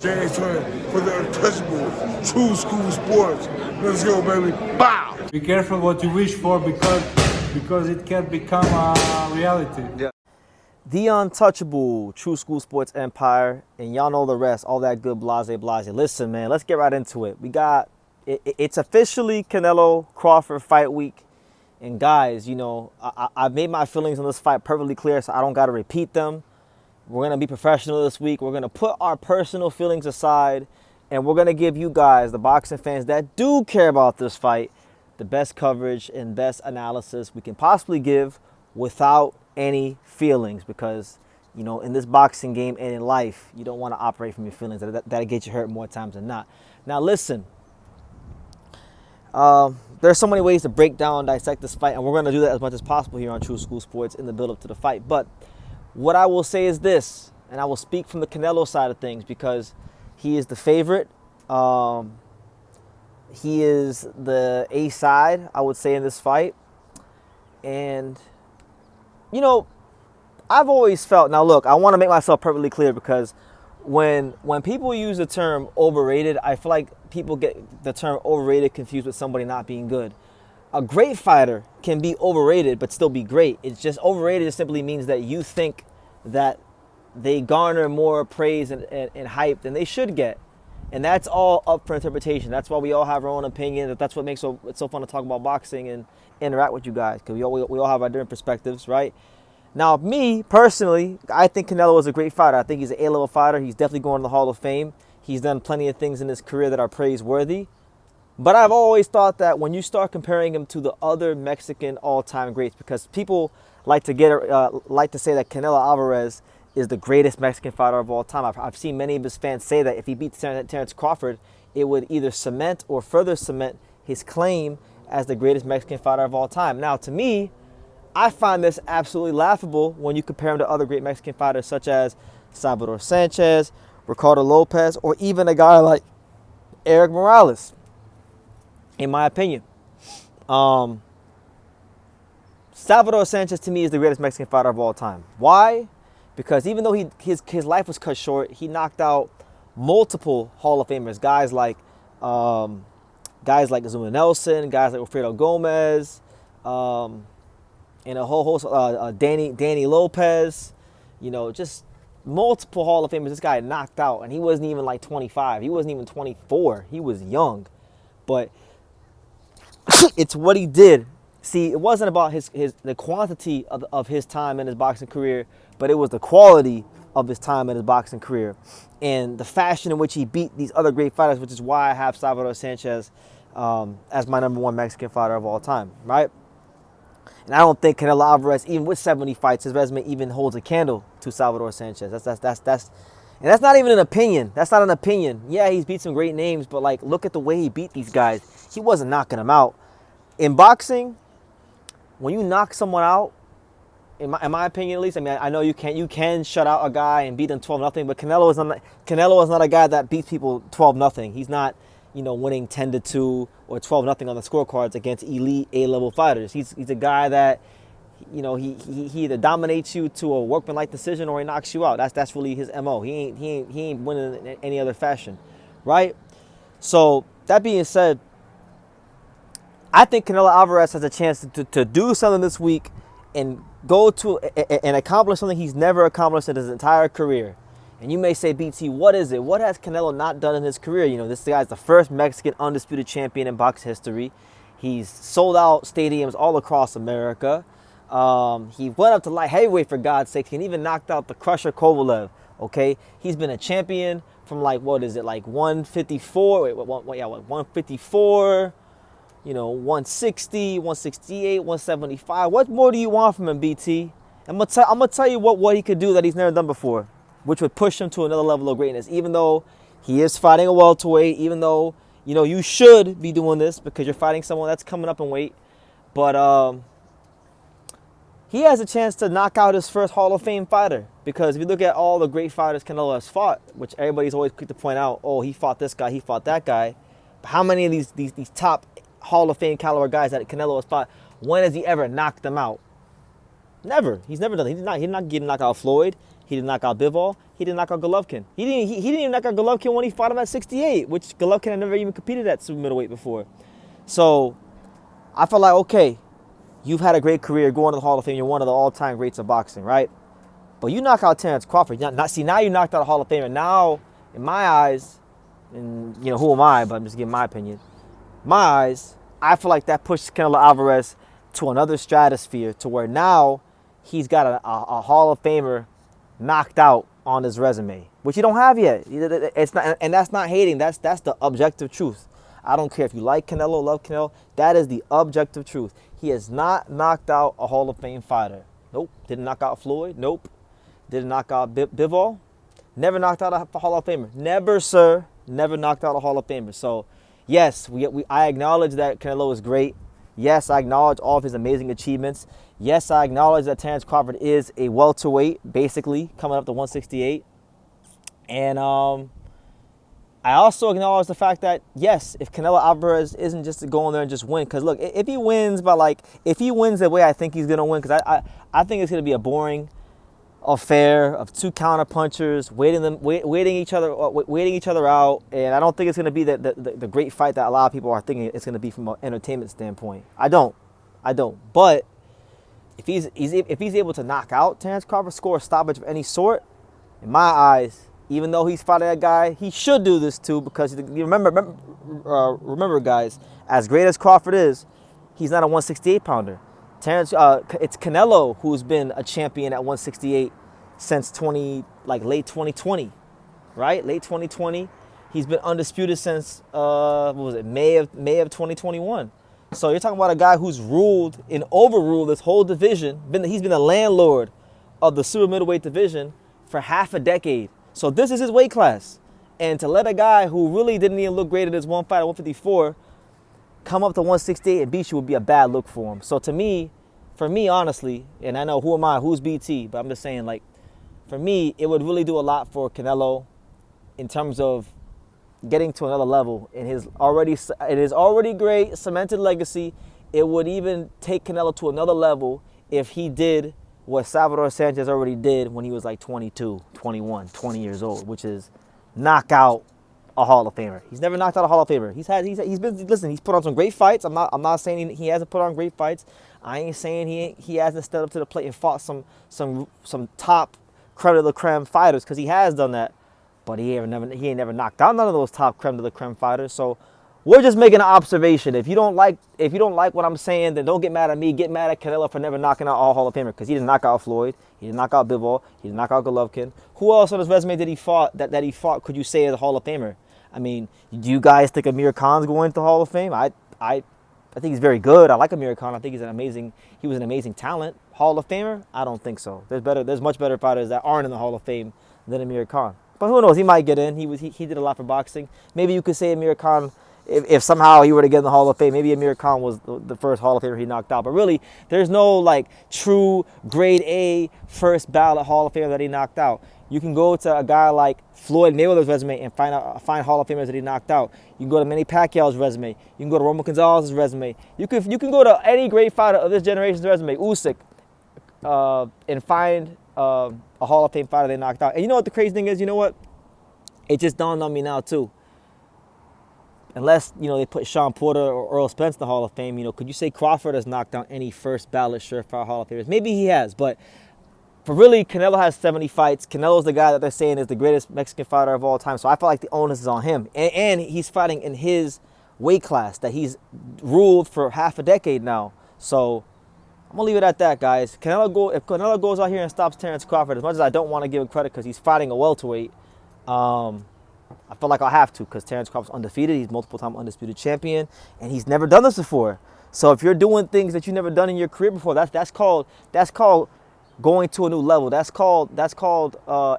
James Turner for the untouchable true school sports. Let's go, baby. Bow! Be careful what you wish for because it can become a reality. Yeah. The untouchable True School Sports Empire, and y'all know the rest, all that good blase. Listen, man, let's get right into it. It's officially Canelo Crawford fight week. And guys, you know, I've made my feelings on this fight perfectly clear, so I don't got to repeat them. We're going to be professional this week. We're going to put our personal feelings aside, and we're going to give you guys, the boxing fans that do care about this fight, the best coverage and best analysis we can possibly give without any feelings, because, you know, in this boxing game and in life, you don't want to operate from your feelings. That'll get you hurt more times than not. Now, listen. There's so many ways to break down and dissect this fight, and we're going to do that as much as possible here on True School Sports in the build-up to the fight. But what I will say is this, and I will speak from the Canelo side of things because he is the favorite. He is the A side, I would say, in this fight. And, you know, I've always felt, now look, I want to make myself perfectly clear, because when people use the term overrated, I feel like people get the term overrated confused with somebody not being good. A great fighter can be overrated but still be great. It's just overrated just simply means that you think that they garner more praise and hype than they should get. And that's all up for interpretation. That's why we all have our own opinion. That's what makes it so fun to talk about boxing and interact with you guys, because we all have our different perspectives, right? Now, me, personally, I think Canelo is a great fighter. I think he's an A-level fighter. He's definitely going to the Hall of Fame. He's done plenty of things in his career that are praiseworthy. But I've always thought that when you start comparing him to the other Mexican all-time greats, because people like to say that Canelo Alvarez is the greatest Mexican fighter of all time. I've seen many of his fans say that if he beats Terence Crawford, it would either cement or further cement his claim as the greatest Mexican fighter of all time. Now, to me, I find this absolutely laughable when you compare him to other great Mexican fighters such as Salvador Sanchez, Ricardo Lopez, or even a guy like Eric Morales, in my opinion. Salvador Sanchez, to me, is the greatest Mexican fighter of all time. Why? Because even though his life was cut short, he knocked out multiple Hall of Famers, guys like Zuma Nelson, guys like Alfredo Gomez, and a whole host, Danny Lopez, you know, just multiple Hall of Famers this guy knocked out, and he wasn't even like 25. He wasn't even 24. He was young. But it's what he did. See, it wasn't about the quantity of his time in his boxing career, but it was the quality of his time in his boxing career and the fashion in which he beat these other great fighters, which is why I have Salvador Sanchez as my number one Mexican fighter of all time, right? And I don't think Canelo Alvarez, even with 70 fights, his resume even holds a candle to Salvador Sanchez. And that's not even an opinion. That's not an opinion. Yeah, he's beat some great names, but like, look at the way he beat these guys. He wasn't knocking them out. In boxing, when you knock someone out, in my opinion at least, I mean, I know you can shut out a guy and beat them 12-0, but Canelo is not a guy that beats people 12-0. He's not, you know, winning 10-2 or 12-0 on the scorecards against elite A-level fighters. He's a guy that, you know, he either dominates you to a workmanlike decision or he knocks you out. That's really his MO. He ain't winning in any other fashion, right? So that being said, I think Canelo Alvarez has a chance to do something this week and go to and accomplish something he's never accomplished in his entire career. And you may say, BT, what is it? What has Canelo not done in his career? You know, this guy's the first Mexican undisputed champion in box history. He's sold out stadiums all across America. He went up to light heavyweight, for God's sake, and even knocked out the Crusher Kovalev. Okay, he's been a champion from like 154. 154. You know, 160, 168, 175. What more do you want from him, BT? I'm gonna tell you what he could do that he's never done before, which would push him to another level of greatness. Even though he is fighting a welterweight, even though, you know, you should be doing this because you're fighting someone that's coming up in weight, but he has a chance to knock out his first Hall of Fame fighter. Because if you look at all the great fighters Canelo has fought, which everybody's always quick to point out, oh, he fought this guy, he fought that guy. But how many of these top Hall of Fame caliber guys that Canelo has fought, when has he ever knocked them out? Never. He's never done it. He's not getting knocked out Floyd. He didn't knock out Bivol. He didn't knock out Golovkin. He didn't even knock out Golovkin when he fought him at 68, which Golovkin had never even competed at super middleweight before. So I felt like, okay, you've had a great career, going to the Hall of Fame. You're one of the all-time greats of boxing, right? But you knock out Terence Crawford. Now you knocked out a Hall of Famer. Now, in my eyes, and who am I? But I'm just giving my opinion. My eyes, I feel like that pushes Canelo Alvarez to another stratosphere, to where now he's got a Hall of Famer knocked out on his resume, which you don't have yet. It's not, and that's not hating. That's the objective truth. I don't care if you like Canelo, love Canelo. That is the objective truth. He has not knocked out a Hall of Fame fighter. Nope. Didn't knock out Floyd. Nope. Didn't knock out Bivol. Never knocked out a Hall of Famer. Never, sir. Never knocked out a Hall of Famer. So, yes, I acknowledge that Canelo is great. Yes, I acknowledge all of his amazing achievements. Yes, I acknowledge that Terence Crawford is a welterweight, basically, coming up to 168. And I also acknowledge the fact that, yes, if Canelo Alvarez isn't just to go in there and just win, because look, if he wins the way I think he's going to win, because I think it's going to be a boring affair of two counter punchers waiting each other out, and I don't think it's going to be the great fight that a lot of people are thinking it's going to be from an entertainment standpoint. I don't. But if he's able to knock out Terence Crawford, score a stoppage of any sort, in my eyes, even though he's fighting that guy, he should do this too, because you remember, guys, as great as Crawford is, he's not a 168 pounder. It's Canelo who's been a champion at 168 since late 2020, right? Late 2020. He's been undisputed since May of 2021. So you're talking about a guy who's ruled and overruled this whole division. He's been the landlord of the super middleweight division for half a decade. So this is his weight class. And to let a guy who really didn't even look great in his one fight at 154 come up to 168 and beat you would be a bad look for him. So for me, honestly, and I know who am I, who's BT, but I'm just saying, like, for me, it would really do a lot for Canelo in terms of getting to another level in his already great cemented legacy. It would even take Canelo to another level if he did what Salvador Sanchez already did when he was like 22, 21, 20 years old, which is knock out a Hall of Famer. He's never knocked out a Hall of Famer. He's put on some great fights. I'm not saying he hasn't put on great fights. I ain't saying he hasn't stepped up to the plate and fought some top creme de la creme fighters, because he has done that. But he ain't never knocked out none of those top creme de la creme fighters. So we're just making an observation. If you don't like what I'm saying, then don't get mad at me. Get mad at Canelo for never knocking out all Hall of Famer, because he didn't knock out Floyd. He didn't knock out Bivol. He didn't knock out Golovkin. Who else on his resume that he fought could you say is a Hall of Famer? I mean, do you guys think Amir Khan's going to the Hall of Fame? I think he's very good. I like Amir Khan. I think he was an amazing talent. Hall of Famer? I don't think so. There's much better fighters that aren't in the Hall of Fame than Amir Khan. But who knows? He might get in. He did a lot for boxing. Maybe you could say Amir Khan, if somehow he were to get in the Hall of Fame, maybe Amir Khan was the first Hall of Famer he knocked out. But really, there's no true grade A first ballot Hall of Famer that he knocked out. You can go to a guy like Floyd Mayweather's resume and find Hall of Famers that he knocked out. You can go to Manny Pacquiao's resume. You can go to Roman Gonzalez's resume. You can go to any great fighter of this generation's resume, Usyk, and find a Hall of Fame fighter they knocked out. And you know what the crazy thing is? You know what? It just dawned on me now too. Unless they put Sean Porter or Earl Spence in the Hall of Fame, could you say Crawford has knocked down any first ballot surefire Hall of Famers? Maybe he has, but for really, Canelo has 70 fights. Canelo's the guy that they're saying is the greatest Mexican fighter of all time. So I feel like the onus is on him. And he's fighting in his weight class that he's ruled for half a decade now. So I'm going to leave it at that, guys. If Canelo goes out here and stops Terence Crawford, as much as I don't want to give him credit because he's fighting a welterweight, I feel like I'll have to, because Terence Crawford's undefeated. He's multiple-time undisputed champion, and he's never done this before. So if you're doing things that you've never done in your career before, that's called going to a new level. That's called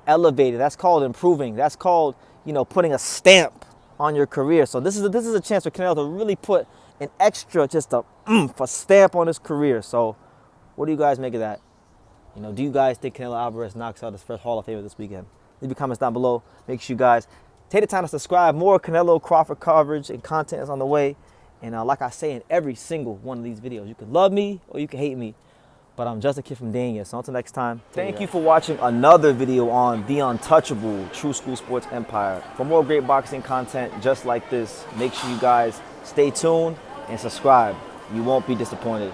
elevating. That's called improving. That's called putting a stamp on your career. So this is a chance for Canelo to really put an extra, just a stamp on his career. So what do you guys make of that? Do you guys think Canelo Alvarez knocks out his first Hall of Famer this weekend? Leave your comments down below. Make sure you guys take the time to subscribe. More Canelo Crawford coverage and content is on the way. And like I say in every single one of these videos, you can love me or you can hate me. But I'm just a kid from Dania. So until next time, thank you for watching another video on the untouchable True School Sports Empire. For more great boxing content just like this, make sure you guys stay tuned and subscribe. You won't be disappointed.